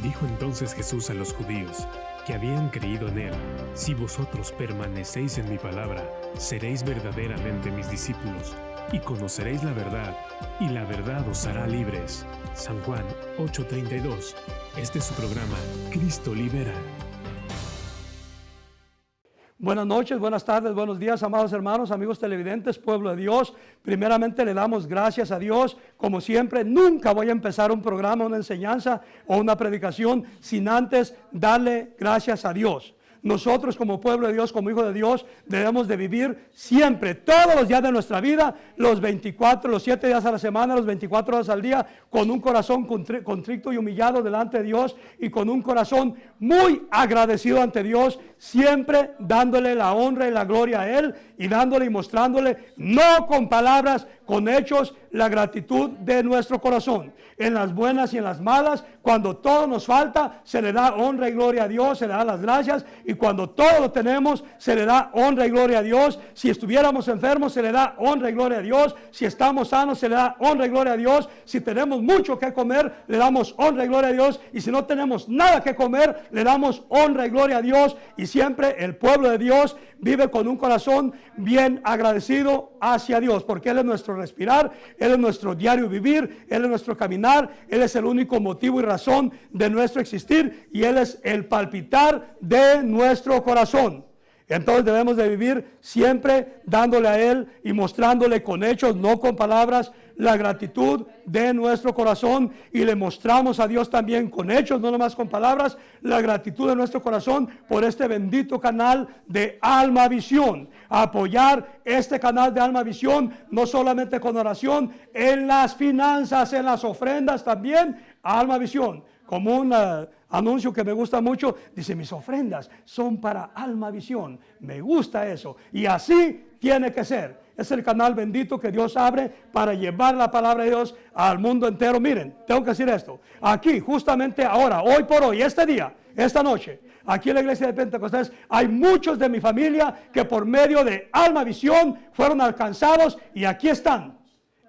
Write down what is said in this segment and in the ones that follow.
Dijo entonces Jesús a los judíos que habían creído en él: si vosotros permanecéis en mi palabra, seréis verdaderamente mis discípulos, y conoceréis la verdad, y la verdad os hará libres. San Juan 8:32. Este es su programa, Cristo Libera. Buenas noches, buenas tardes, buenos días, amados hermanos, amigos televidentes, pueblo de Dios. Primeramente le damos gracias a Dios. Como siempre, nunca voy a empezar un programa, una enseñanza o una predicación sin antes darle gracias a Dios. Nosotros como pueblo de Dios, como hijos de Dios, debemos de vivir siempre, todos los días de nuestra vida, los 7 días a la semana, los 24 horas al día, con un corazón contrito y humillado delante de Dios y con un corazón muy agradecido ante Dios, siempre dándole la honra y la gloria a Él y dándole y mostrándole, no con palabras, con hechos, la gratitud de nuestro corazón. En las buenas y en las malas, cuando todo nos falta, se le da honra y gloria a Dios, se le da las gracias, y cuando todo lo tenemos, se le da honra y gloria a Dios. Si estuviéramos enfermos, se le da honra y gloria a Dios. Si estamos sanos, se le da honra y gloria a Dios. Si tenemos mucho que comer, le damos honra y gloria a Dios. Y si no tenemos nada que comer, le damos honra y gloria a Dios. Y siempre el pueblo de Dios vive con un corazón bien agradecido hacia Dios, porque Él es nuestro respirar, Él es nuestro diario vivir, Él es nuestro caminar, Él es el único motivo y razón de nuestro existir, y Él es el palpitar de nuestro corazón. Entonces debemos de vivir siempre dándole a Él y mostrándole con hechos, no con palabras, la gratitud de nuestro corazón, y le mostramos a Dios también con hechos, no nomás con palabras, la gratitud de nuestro corazón por este bendito canal de Alma Visión. Apoyar este canal de Alma Visión, no solamente con oración, en las finanzas, en las ofrendas también, Alma Visión. Como un anuncio que me gusta mucho, dice: mis ofrendas son para Alma Visión. Me gusta eso, y así tiene que ser. Es el canal bendito que Dios abre para llevar la palabra de Dios al mundo entero. Miren, tengo que decir esto. Aquí, justamente ahora, hoy por hoy, este día, esta noche, aquí en la iglesia de Pentecostés, hay muchos de mi familia que por medio de Alma Visión fueron alcanzados, y aquí están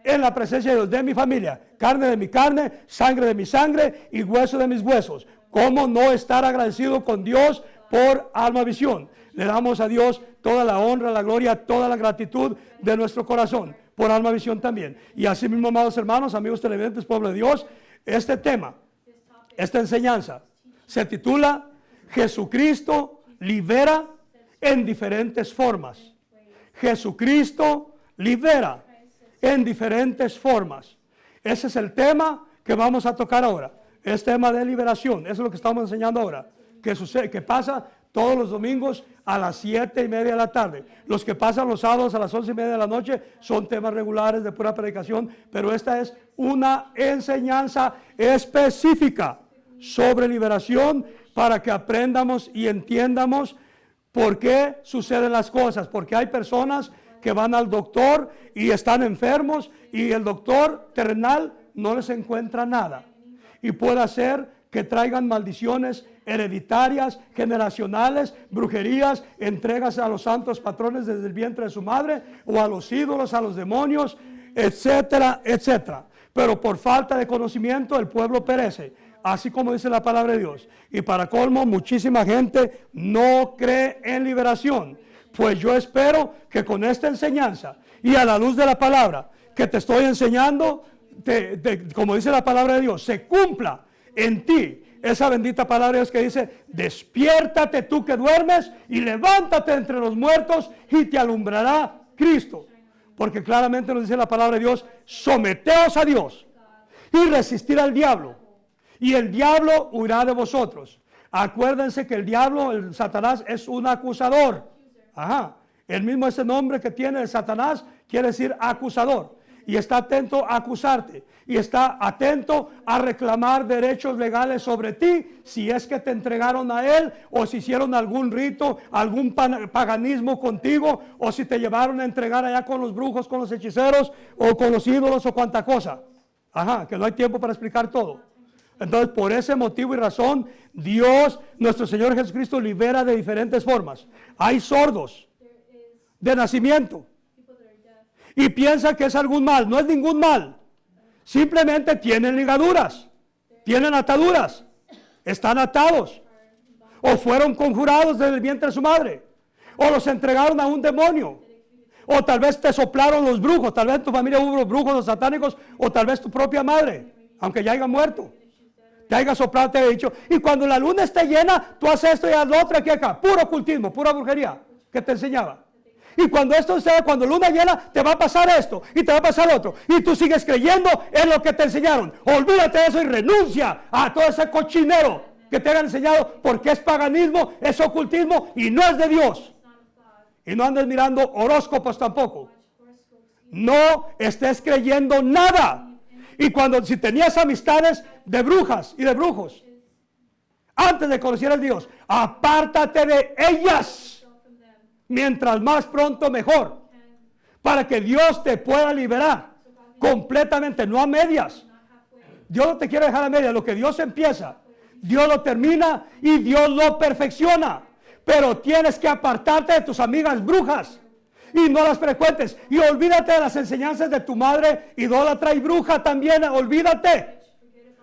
en la presencia de Dios, de mi familia, carne de mi carne, sangre de mi sangre y hueso de mis huesos. ¿Cómo no estar agradecido con Dios por Alma Visión? Le damos a Dios toda la honra, la gloria, toda la gratitud de nuestro corazón por Alma Visión también. Y así mismo, amados hermanos, amigos televidentes, pueblo de Dios, este tema, esta enseñanza se titula Jesucristo libera en diferentes formas. Jesucristo libera en diferentes formas. Ese es el tema que vamos a tocar ahora. Es tema de liberación. Eso es lo que estamos enseñando ahora. Que pasa todos los domingos a las 7:30 de la tarde. Los que pasan los sábados a las 11:30 de la noche son temas regulares de pura predicación, pero esta es una enseñanza específica sobre liberación, para que aprendamos y entiendamos por qué suceden las cosas. Porque hay personas que van al doctor y están enfermos, y el doctor terrenal no les encuentra nada, y puede hacer que traigan maldiciones hereditarias, generacionales, brujerías, entregas a los santos patrones desde el vientre de su madre, o a los ídolos, a los demonios, etcétera, etcétera. Pero por falta de conocimiento el pueblo perece, así como dice la palabra de Dios. Y para colmo, muchísima gente no cree en liberación. Pues yo espero que con esta enseñanza y a la luz de la palabra que te estoy enseñando, como dice la palabra de Dios, se cumpla en ti esa bendita palabra de Dios que dice: despiértate tú que duermes y levántate entre los muertos, y te alumbrará Cristo. Porque claramente nos dice la palabra de Dios: someteos a Dios y resistir al diablo, y el diablo huirá de vosotros. Acuérdense que el diablo, el Satanás, es un acusador. Ajá. El mismo ese nombre que tiene el Satanás quiere decir acusador. Y está atento a acusarte. Y está atento a reclamar derechos legales sobre ti, si es que te entregaron a él, o si hicieron algún rito, algún paganismo contigo, o si te llevaron a entregar allá con los brujos, con los hechiceros, o con los ídolos, o cuanta cosa. Ajá, que no hay tiempo para explicar todo. Entonces, por ese motivo y razón, Dios, nuestro Señor Jesucristo, libera de diferentes formas. Hay sordos de nacimiento y piensan que es algún mal. No es ningún mal. Simplemente tienen ligaduras, tienen ataduras. están atados, o fueron conjurados desde el vientre de su madre, o los entregaron a un demonio, o tal vez te soplaron los brujos, tal vez en tu familia hubo brujos o satánicos, o tal vez tu propia madre, aunque ya haya muerto, te haya soplado, te haya dicho, y cuando la luna esté llena, tú haces esto y haz lo otro aquí acá, puro ocultismo, pura brujería, que te enseñaba. Y cuando esto sea, cuando luna llena, te va a pasar esto y te va a pasar otro. Y tú sigues creyendo en lo que te enseñaron. Olvídate de eso y renuncia a todo ese cochinero que te han enseñado, porque es paganismo, es ocultismo y no es de Dios. Y no andes mirando horóscopos tampoco. No estés creyendo nada. Y si tenías amistades de brujas y de brujos, antes de conocer a Dios, apártate de ellas. Mientras más pronto mejor, para que Dios te pueda liberar completamente, no a medias. Dios no te quiere dejar a medias. Lo que Dios empieza, Dios lo termina y Dios lo perfecciona. Pero tienes que apartarte de tus amigas brujas y no las frecuentes. Y olvídate de las enseñanzas de tu madre idólatra y bruja también. Olvídate.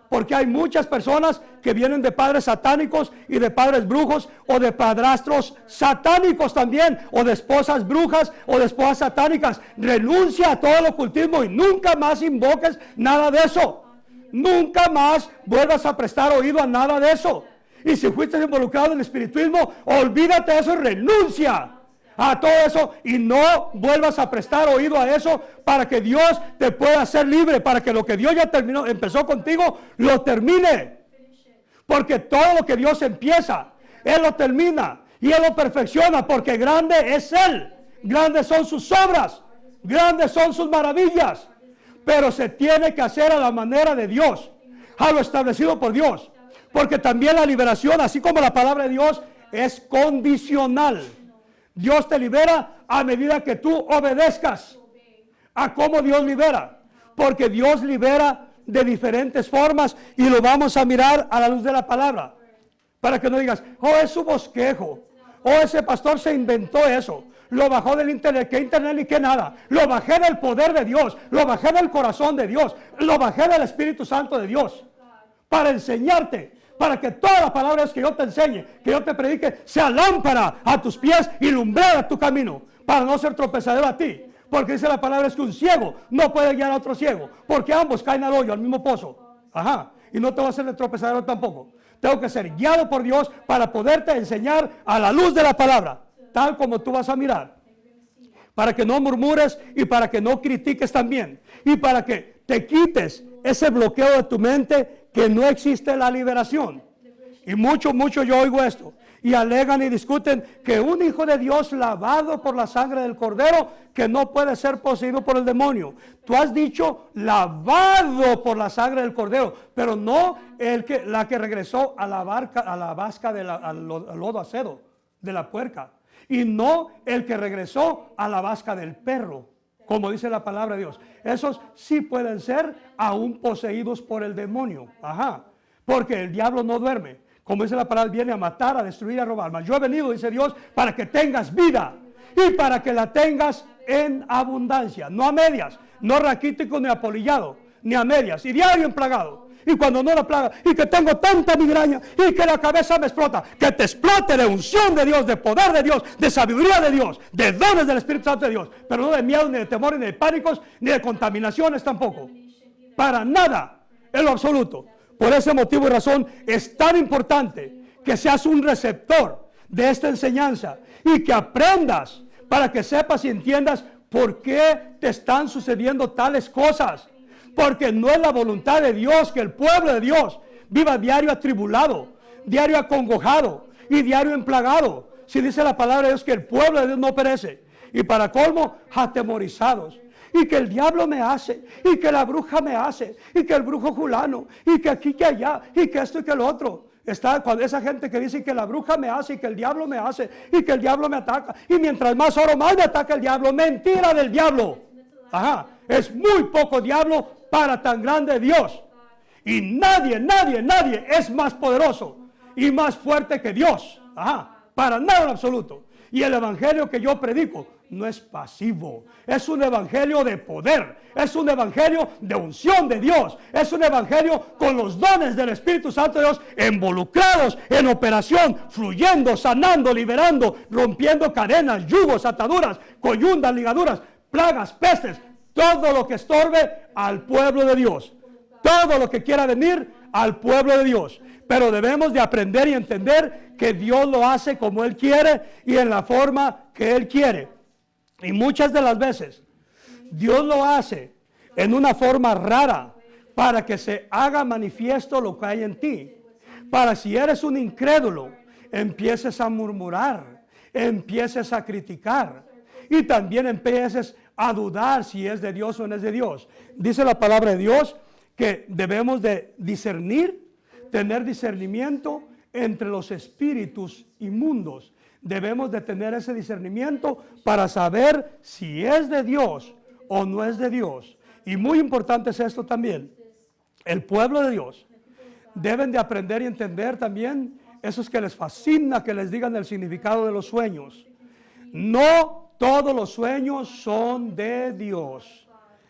Porque hay muchas personas que vienen de padres satánicos y de padres brujos, o de padrastros satánicos también, o de esposas brujas o de esposas satánicas. Renuncia a todo el ocultismo y nunca más invoques nada de eso. Nunca más vuelvas a prestar oído a nada de eso. Y si fuiste involucrado en el espiritismo, olvídate de eso y renuncia a todo eso y no vuelvas a prestar oído a eso, para que Dios te pueda hacer libre, para que lo que Dios ya empezó contigo, lo termine. Porque todo lo que Dios empieza, Él lo termina y Él lo perfecciona, porque grande es Él, grandes son sus obras, grandes son sus maravillas, pero se tiene que hacer a la manera de Dios, a lo establecido por Dios, porque también la liberación, así como la palabra de Dios, es condicional. Dios te libera a medida que tú obedezcas a cómo Dios libera, porque Dios libera de diferentes formas y lo vamos a mirar a la luz de la palabra, para que no digas, oh, es su bosquejo, oh, ese pastor se inventó eso, lo bajó del internet, que internet ni que nada, lo bajé del poder de Dios, lo bajé del corazón de Dios, lo bajé del Espíritu Santo de Dios, para enseñarte, para que todas las palabras que yo te enseñe, que yo te predique, sea lámpara a tus pies y lumbrera a tu camino, para no ser tropezadero a ti. Porque dice la palabra es que un ciego no puede guiar a otro ciego, porque ambos caen al hoyo, al mismo pozo. Ajá. Y no te va a hacer de tropezadero tampoco. Tengo que ser guiado por Dios para poderte enseñar a la luz de la palabra, tal como tú vas a mirar. Para que no murmures y para que no critiques también. Y para que te quites ese bloqueo de tu mente, que no existe la liberación. Y mucho yo oigo esto. Y alegan y discuten que un hijo de Dios lavado por la sangre del Cordero, que no puede ser poseído por el demonio. Tú has dicho lavado por la sangre del Cordero, pero no la que regresó a la vasca al lodo acedo de la puerca. Y no el que regresó a la vasca del perro, como dice la palabra de Dios. Esos sí pueden ser aún poseídos por el demonio. Ajá. Porque el diablo no duerme. Como dice la palabra, viene a matar, a destruir, a robar. Mas yo he venido, dice Dios, para que tengas vida. Y para que la tengas en abundancia. No a medias. No raquítico ni apolillado. Ni a medias. Y diario emplagado. Y cuando no la plaga, y que tengo tanta migraña, y que la cabeza me explota, que te explote de unción de Dios, de poder de Dios, de sabiduría de Dios, de dones del Espíritu Santo de Dios, pero no de miedo, ni de temor, ni de pánicos, ni de contaminaciones tampoco, para nada, en lo absoluto. Por ese motivo y razón es tan importante que seas un receptor de esta enseñanza, y que aprendas, para que sepas y entiendas por qué te están sucediendo tales cosas. Porque no es la voluntad de Dios que el pueblo de Dios viva diario atribulado, diario acongojado y diario emplagado. Si dice la palabra de Dios que el pueblo de Dios no perece. Y para colmo, atemorizados. Y que el diablo me hace, y que la bruja me hace, y que el brujo fulano, y que aquí, que allá, y que esto y que lo otro. Está cuando esa gente que dice que la bruja me hace, y que el diablo me hace, y que el diablo me ataca. Y mientras más oro, más me ataca el diablo. Mentira del diablo. Ajá. Es muy poco diablo para tan grande Dios. Y nadie es más poderoso y más fuerte que Dios. Ajá, para nada en absoluto. Y el evangelio que yo predico no es pasivo, es un evangelio de poder, es un evangelio de unción de Dios, es un evangelio con los dones del Espíritu Santo de Dios involucrados en operación, fluyendo, sanando, liberando, rompiendo cadenas, yugos, ataduras, coyundas, ligaduras, plagas, pestes, todo lo que estorbe al pueblo de Dios, todo lo que quiera venir al pueblo de Dios. Pero debemos de aprender y entender que Dios lo hace como Él quiere y en la forma que Él quiere. Y muchas de las veces Dios lo hace en una forma rara para que se haga manifiesto lo que hay en ti. Para si eres un incrédulo, empieces a murmurar, empieces a criticar y también empieces a dudar si es de Dios o no es de Dios. Dice la palabra de Dios que debemos de discernir, tener discernimiento entre los espíritus inmundos. Debemos de tener ese discernimiento para saber si es de Dios o no es de Dios. Y muy importante es esto también. El pueblo de Dios deben de aprender y entender también esos que les fascina que les digan el significado de los sueños. No todos los sueños son de Dios.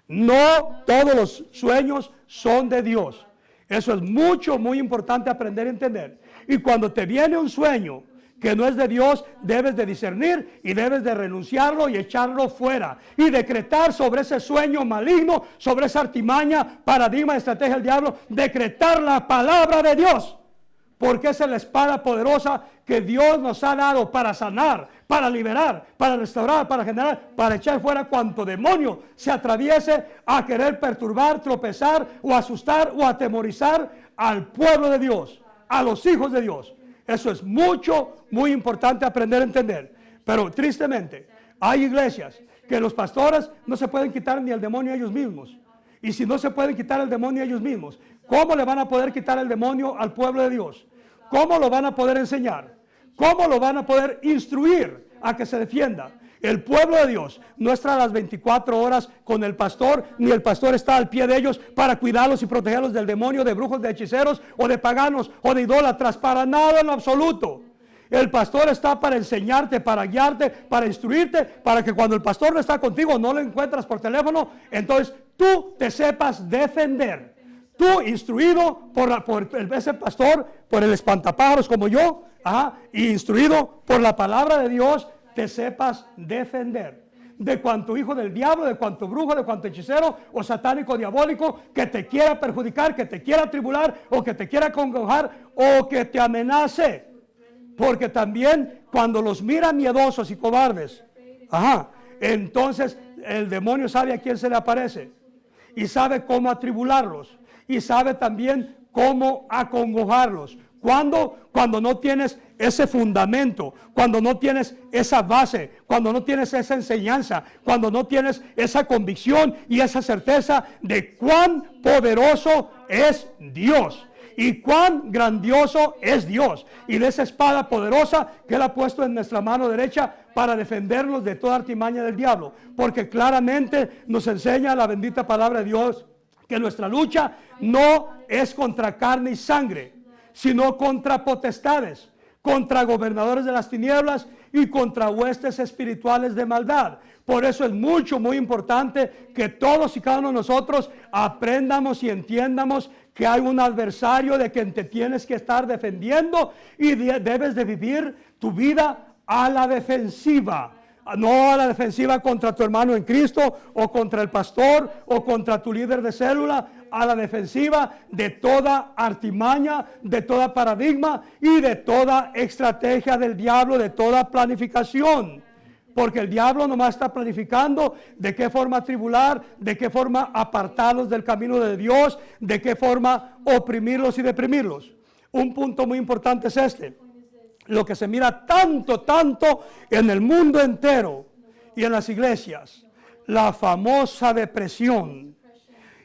No todos los sueños son de Dios. Eso es muy importante aprender a entender. Y cuando te viene un sueño que no es de Dios, debes de discernir y debes de renunciarlo y echarlo fuera. Y decretar sobre ese sueño maligno, sobre esa artimaña, paradigma, estrategia del diablo, decretar la palabra de Dios. Porque esa es la espada poderosa que Dios nos ha dado para sanar, para liberar, para restaurar, para generar, para echar fuera cuanto demonio se atraviese a querer perturbar, tropezar o asustar o atemorizar al pueblo de Dios, a los hijos de Dios. Eso es muy importante aprender a entender. Pero tristemente, hay iglesias que los pastores no se pueden quitar ni el demonio ellos mismos. Y si no se pueden quitar el demonio ellos mismos, ¿cómo le van a poder quitar el demonio al pueblo de Dios? ¿Cómo lo van a poder enseñar? ¿Cómo lo van a poder instruir a que se defienda? El pueblo de Dios no está a las 24 horas con el pastor, ni el pastor está al pie de ellos para cuidarlos y protegerlos del demonio, de brujos, de hechiceros, o de paganos, o de idólatras, para nada en lo absoluto. El pastor está para enseñarte, para guiarte, para instruirte, para que cuando el pastor no está contigo, no lo encuentras por teléfono, entonces tú te sepas defender. Tú, instruido por ese pastor, por el espantapájaros como yo, y instruido por la palabra de Dios, te sepas defender de cuanto hijo del diablo, de cuanto brujo, de cuanto hechicero o satánico diabólico que te quiera perjudicar, que te quiera tribular o que te quiera congojar o que te amenace. Porque también cuando los mira miedosos y cobardes, entonces el demonio sabe a quién se le aparece y sabe cómo atribularlos y sabe también cómo acongojarlos. Cuando no tienes ese fundamento, cuando no tienes esa base, cuando no tienes esa enseñanza, cuando no tienes esa convicción y esa certeza de cuán poderoso es Dios y cuán grandioso es Dios, y de esa espada poderosa que Él ha puesto en nuestra mano derecha para defendernos de toda artimaña del diablo, porque claramente nos enseña la bendita palabra de Dios que nuestra lucha no es contra carne y sangre, sino contra potestades, contra gobernadores de las tinieblas y contra huestes espirituales de maldad. Por eso es muy importante que todos y cada uno de nosotros aprendamos y entiendamos que hay un adversario de quien te tienes que estar defendiendo y debes de vivir tu vida a la defensiva. No a la defensiva contra tu hermano en Cristo o contra el pastor o contra tu líder de célula, a la defensiva de toda artimaña, de toda paradigma y de toda estrategia del diablo, de toda planificación. Porque el diablo nomás está planificando de qué forma tribular, de qué forma apartarlos del camino de Dios, de qué forma oprimirlos y deprimirlos. Un punto muy importante es este. Lo que se mira tanto en el mundo entero y en las iglesias, la famosa depresión.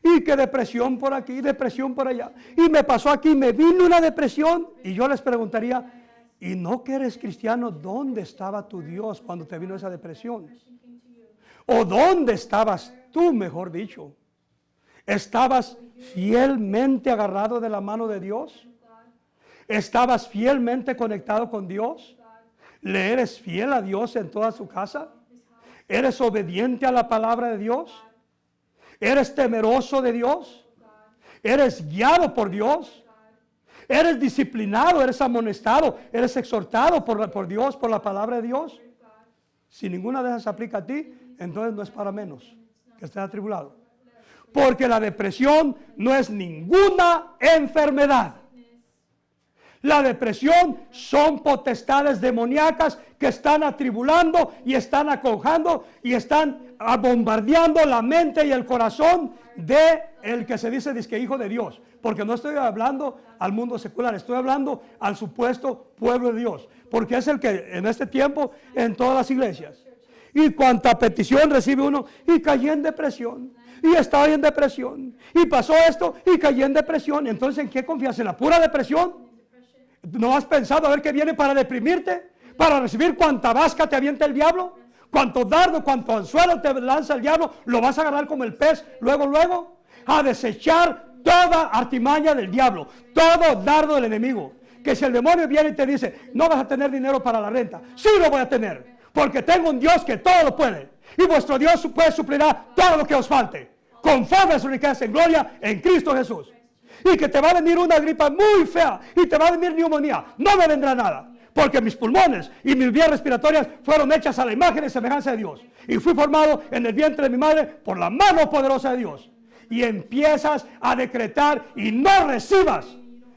Y que depresión por aquí, depresión por allá. Y me pasó aquí, me vino una depresión. Y yo les preguntaría, ¿y no que eres cristiano? ¿Dónde estaba tu Dios cuando te vino esa depresión? ¿O dónde estabas tú, mejor dicho? ¿Estabas fielmente agarrado de la mano de Dios? ¿Estabas fielmente conectado con Dios? ¿Le eres fiel a Dios en toda su casa? ¿Eres obediente a la palabra de Dios? ¿Eres temeroso de Dios? ¿Eres guiado por Dios? ¿Eres disciplinado? ¿Eres amonestado? ¿Eres exhortado por Dios, por la palabra de Dios? Si ninguna de esas aplica a ti, entonces no es para menos que estés atribulado. Porque la depresión no es ninguna enfermedad. La depresión son potestades demoníacas que están atribulando y están acojando y están bombardeando la mente y el corazón de el que se dice hijo de Dios. Porque no estoy hablando al mundo secular, estoy hablando al supuesto pueblo de Dios. Porque es el que en este tiempo en todas las iglesias. Y cuanta petición recibe uno y caí en depresión. Y estaba en depresión. Y pasó esto y caí en depresión. Entonces, ¿en qué confías? ¿En la pura depresión? ¿No has pensado a ver qué viene para deprimirte? ¿Para recibir cuanta vasca te avienta el diablo? ¿Cuánto dardo, cuánto anzuelo te lanza el diablo? ¿Lo vas a agarrar como el pez luego? A desechar toda artimaña del diablo, todo dardo del enemigo. Que si el demonio viene y te dice, no vas a tener dinero para la renta, sí lo voy a tener, porque tengo un Dios que todo lo puede. Y vuestro Dios pues suplirá todo lo que os falte, conforme a su riqueza en gloria en Cristo Jesús. Y que te va a venir una gripa muy fea y te va a venir neumonía, no me vendrá nada, porque mis pulmones y mis vías respiratorias fueron hechas a la imagen y semejanza de Dios, y fui formado en el vientre de mi madre por la mano poderosa de Dios. Y empiezas a decretar y no recibas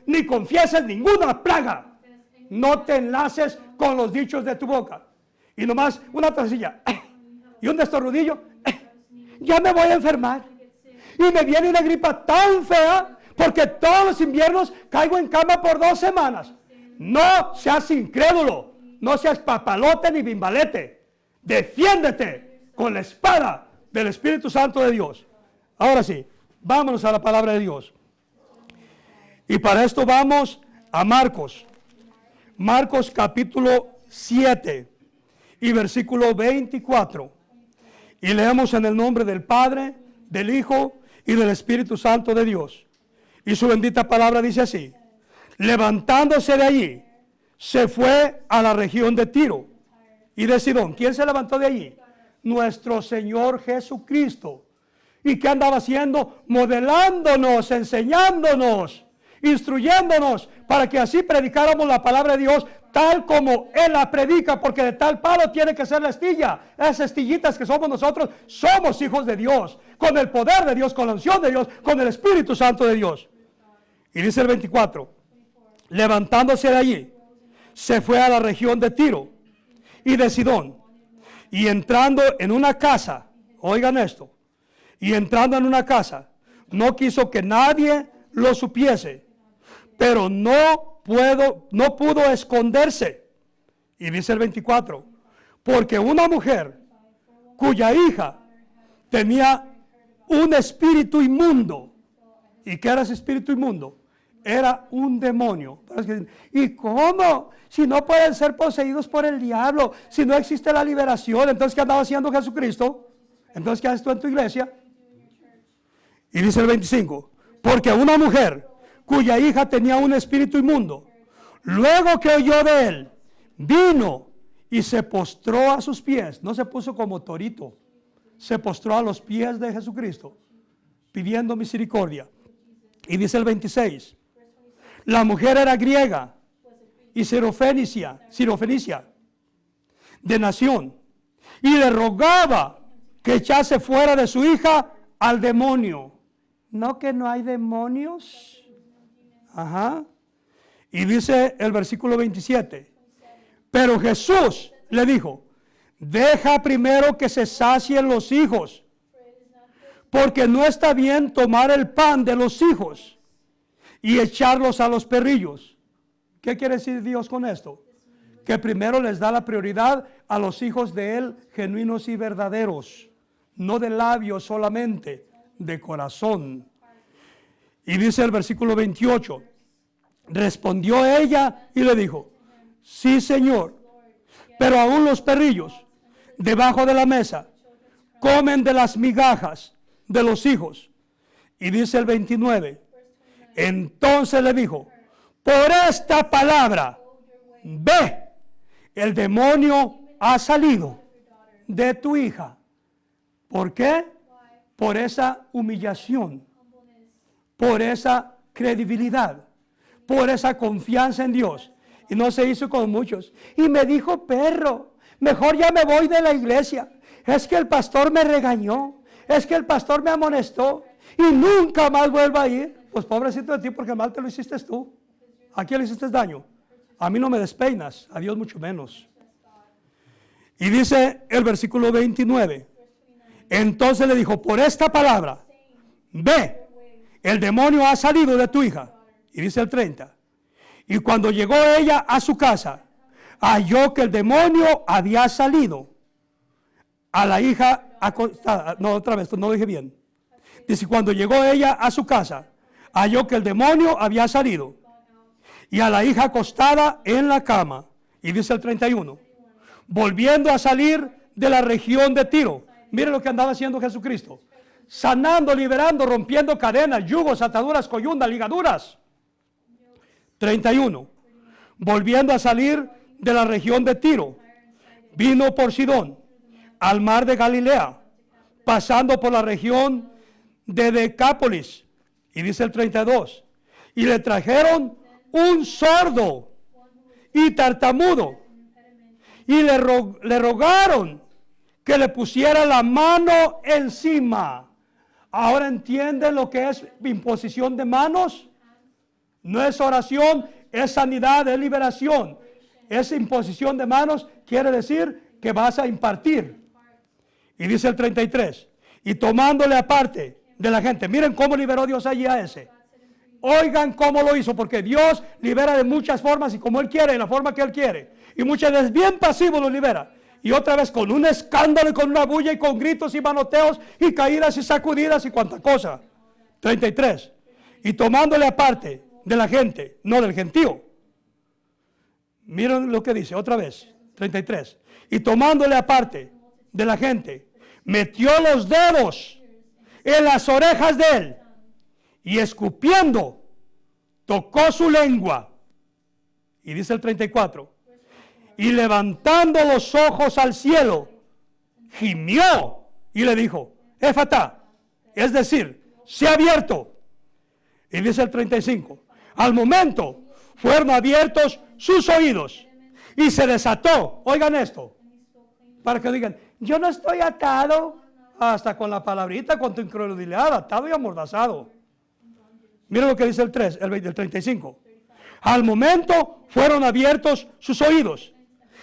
ni confieses ninguna plaga. No te enlaces con los dichos de tu boca. Y nomás una tosilla y un destornudillo, ya me voy a enfermar. Y me viene una gripa tan fea, porque todos los inviernos caigo en cama por 2 semanas. No seas incrédulo, no seas papalote ni bimbalete. Defiéndete con la espada del Espíritu Santo de Dios. Ahora sí, vámonos a la palabra de Dios. Y para esto vamos a Marcos. Marcos capítulo 7 y versículo 24. Y leemos en el nombre del Padre, del Hijo y del Espíritu Santo de Dios. Y su bendita palabra dice así: levantándose de allí, se fue a la región de Tiro y de Sidón. ¿Quién se levantó de allí? Nuestro Señor Jesucristo. ¿Y qué andaba haciendo? Modelándonos, enseñándonos, instruyéndonos, para que así predicáramos la palabra de Dios tal como Él la predica, porque de tal palo tiene que ser la astilla. Esas astillitas que somos nosotros, somos hijos de Dios, con el poder de Dios, con la unción de Dios, con el Espíritu Santo de Dios. Y dice el 24, levantándose de allí, se fue a la región de Tiro y de Sidón, y entrando en una casa, oigan esto, y entrando en una casa, no quiso que nadie lo supiese, pero no pudo esconderse. Y dice el 24, porque una mujer cuya hija tenía un espíritu inmundo. ¿Y qué era ese espíritu inmundo? Era un demonio. ¿Y cómo? Si no pueden ser poseídos por el diablo, si no existe la liberación, entonces ¿qué andaba haciendo Jesucristo? Entonces ¿qué haces tú en tu iglesia? Y dice el 25, porque una mujer cuya hija tenía un espíritu inmundo, luego que oyó de él, vino y se postró a sus pies. No se puso como torito, se postró a los pies de Jesucristo, pidiendo misericordia. Y dice el 26, la mujer era griega y sirofenicia de nación, y le rogaba que echase fuera de su hija al demonio. ¿No que no hay demonios? Ajá. Y dice el versículo 27, pero Jesús le dijo, deja primero que se sacien los hijos, porque no está bien tomar el pan de los hijos y echarlos a los perrillos. ¿Qué quiere decir Dios con esto? Que primero les da la prioridad a los hijos de Él, genuinos y verdaderos, no de labios solamente, de corazón. Y dice el versículo 28, respondió ella y le dijo, sí, Señor, pero aún los perrillos debajo de la mesa comen de las migajas de los hijos. Y dice el 29, entonces le dijo, por esta palabra, ve, el demonio ha salido de tu hija. ¿Por qué? Por esa humillación, por esa credibilidad, por esa confianza en Dios. Y no se hizo con muchos. Y me dijo, perro, mejor ya me voy de la iglesia. Es que el pastor me regañó. Es que el pastor me amonestó. Y nunca más vuelvo a ir. Pues pobrecito de ti, porque mal te lo hiciste tú. ¿A quién le hiciste daño? A mí no me despeinas, a Dios mucho menos. Y dice el versículo 29. Entonces le dijo, por esta palabra, ve, el demonio ha salido de tu hija. Y dice el 30. Y cuando llegó ella a su casa, halló que el demonio había salido a la hija acostada. No, otra vez, no lo dije bien. Dice, cuando llegó ella a su casa, halló que el demonio había salido y a la hija acostada en la cama. Y dice el 31, volviendo a salir de la región de Tiro. Mire lo que andaba haciendo Jesucristo. Sanando, liberando, rompiendo cadenas, yugos, ataduras, coyundas, ligaduras. 31. Volviendo a salir de la región de Tiro, vino por Sidón, al mar de Galilea, pasando por la región de Decápolis. Y dice el 32. Y le trajeron un sordo y tartamudo. Y le rogaron que le pusiera la mano encima. Ahora entienden lo que es imposición de manos. No es oración, es sanidad, es liberación. Es imposición de manos, quiere decir que vas a impartir. Y dice el 33. Y tomándole aparte de la gente. Miren cómo liberó Dios allí a ese. Oigan cómo lo hizo, porque Dios libera de muchas formas y como Él quiere, en la forma que Él quiere. Y muchas veces bien pasivo lo libera. Y otra vez con un escándalo y con una bulla y con gritos y manoteos y caídas y sacudidas y cuanta cosa. 33. Y tomándole aparte de la gente, no del gentío. Miren lo que dice otra vez. 33. Y tomándole aparte de la gente, metió los dedos en las orejas de él y escupiendo tocó su lengua. Y dice el 34. Y levantando los ojos al cielo, gimió y le dijo, Éfata, es decir, se ha abierto. Y dice el 35. Al momento fueron abiertos sus oídos y se desató. Oigan esto, para que digan, yo no estoy atado, hasta con la palabrita, con tu incredulidad, atado y amordazado. Miren lo que dice el 35. Al momento fueron abiertos sus oídos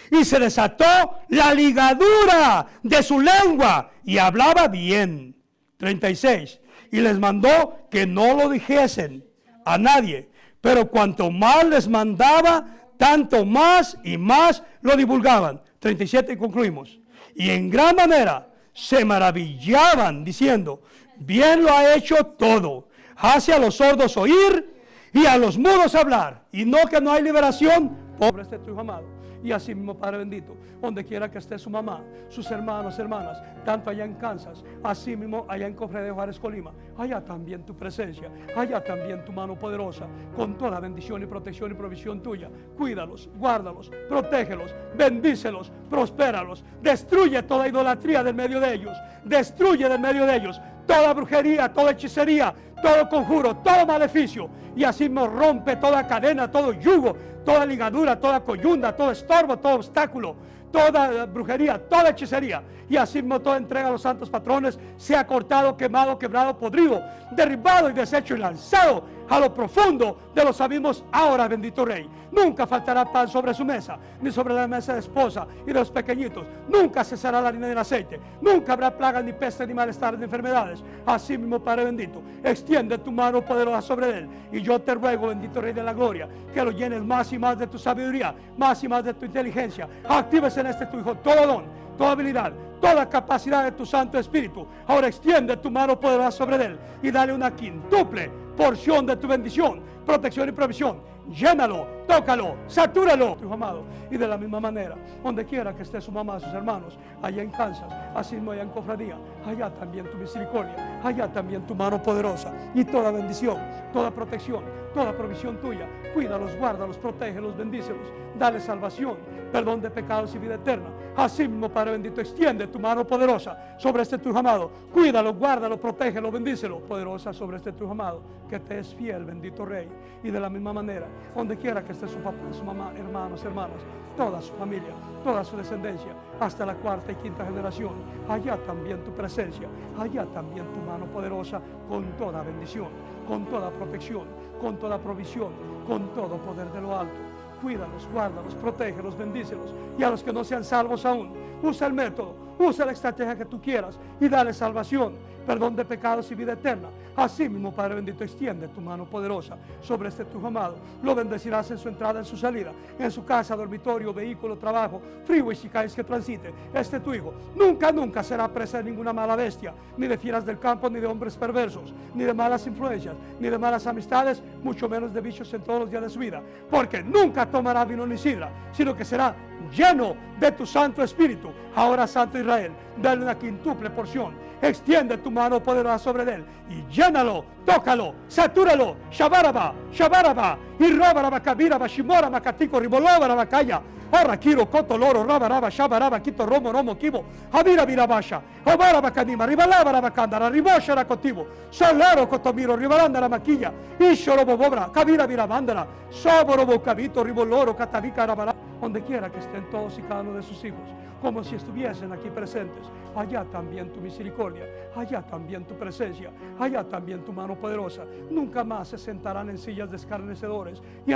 y se desató la ligadura de su lengua y hablaba bien. 36. Y les mandó que no lo dijesen a nadie, pero cuanto más les mandaba, tanto más y más lo divulgaban. 37 y concluimos. Y en gran manera se maravillaban diciendo, bien lo ha hecho todo. Hace a los sordos oír y a los mudos hablar. Y no que no hay liberación. Pobre este tu hijo amado. Y así mismo, Padre bendito, donde quiera que esté su mamá, sus hermanos, hermanas, tanto allá en Kansas, así mismo allá en Cofre de Juárez, Colima, allá también tu presencia, allá también tu mano poderosa, con toda bendición y protección y provisión tuya. Cuídalos, guárdalos, protégelos, bendícelos, prospéralos, destruye toda idolatría del medio de ellos, destruye del medio de ellos toda brujería, toda hechicería, todo conjuro, todo maleficio, y así mismo rompe toda cadena, todo yugo, toda ligadura, toda coyunda, todo estorbo, todo obstáculo, toda brujería, toda hechicería, y así mismo toda entrega a los santos patrones sea cortado, quemado, quebrado, podrido, derribado y deshecho y lanzado a lo profundo de los abismos. Ahora, bendito Rey, nunca faltará pan sobre su mesa, ni sobre la mesa de esposa y de los pequeñitos. Nunca cesará la harina del aceite, nunca habrá plagas, ni peste, ni malestar, ni enfermedades. Así mismo, Padre bendito, extiende tu mano poderosa sobre él, y yo te ruego, bendito Rey de la Gloria, que lo llenes más y más de tu sabiduría, más y más de tu inteligencia. Actives en este tu Hijo todo don, toda habilidad, toda capacidad de tu Santo Espíritu. Ahora extiende tu mano poderosa sobre él y dale una quíntuple porción de tu bendición, protección y provisión. Llénalo tócalo, satúralo, tu amado. Y de la misma manera, donde quiera que esté su mamá, sus hermanos, allá en Kansas, así mismo allá en Cofradía, allá también tu misericordia, allá también tu mano poderosa y toda bendición, toda protección, toda provisión tuya. Cuídalos, guárdalos, protégelos, bendícelos, dale salvación, perdón de pecados y vida eterna. Así mismo, Padre bendito, extiende tu mano poderosa sobre este tu amado. Cuídalo, guárdalo, protégelo, bendícelo. Poderosa sobre este tu amado, que te es fiel, bendito Rey. Y de la misma manera, donde quiera que esté su papá, su mamá, hermanos, hermanas, toda su familia, toda su descendencia, hasta la cuarta y quinta generación, allá también tu presencia, allá también tu mano poderosa, con toda bendición, con toda protección, con toda provisión, con todo poder de lo alto. Cuídalos, guárdalos, protégelos, bendícelos. Y a los que no sean salvos aún, usa el método, usa la estrategia que tú quieras y dale salvación, perdón de pecados y vida eterna. Así mismo, Padre bendito, extiende tu mano poderosa sobre este tu amado. Lo bendecirás en su entrada, en su salida, en su casa, dormitorio, vehículo, trabajo, freeway, si caes que transite. Este tu hijo nunca, nunca será presa de ninguna mala bestia, ni de fieras del campo, ni de hombres perversos, ni de malas influencias, ni de malas amistades, mucho menos de vicios en todos los días de su vida, porque nunca tomará vino ni sidra, sino que será lleno de tu Santo Espíritu. Ahora, Santo Israel, dale una quintuple porción, extiende tu mano poderosa sobre él y llénalo, tócalo, satúralo, shabaraba, shabaraba, y robaraba, kabiraba, shimora, macatico, ribolóbara, bacaya, arraquiro, coto, loro, rabaraba, shabaraba, quito, romo, romo, kibo, habira, virabasha, obara, bacanima, ribalabara, bacandara, riboshara, cotivo, solaro, cotomiro, ribalandara, maquilla, ishoro, bobobra, kabira, virabandara, soboro, bocabito, riboloro, catavica, rabara, donde quiera que estén todos y cada uno de sus hijos, como si estuviesen aquí presentes. Allá también tu misericordia, allá también tu presencia, allá también tu mano poderosa. Nunca más se sentarán en sillas de escarnecedores. Y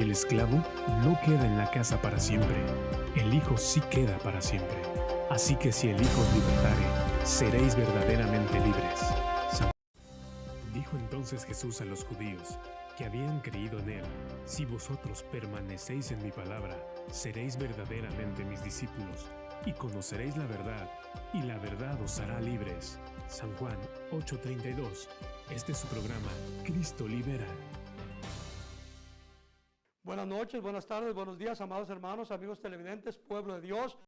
el esclavo no queda en la casa para siempre, el hijo sí queda para siempre. Así que si el hijo os libertare, seréis verdaderamente libres. Dijo entonces Jesús a los judíos que habían creído en él: si vosotros permanecéis en mi palabra, seréis verdaderamente mis discípulos, y conoceréis la verdad, y la verdad os hará libres. San Juan 8:32. Este es su programa, Cristo Libera. Buenas noches, buenas tardes, buenos días, amados hermanos, amigos televidentes, pueblo de Dios.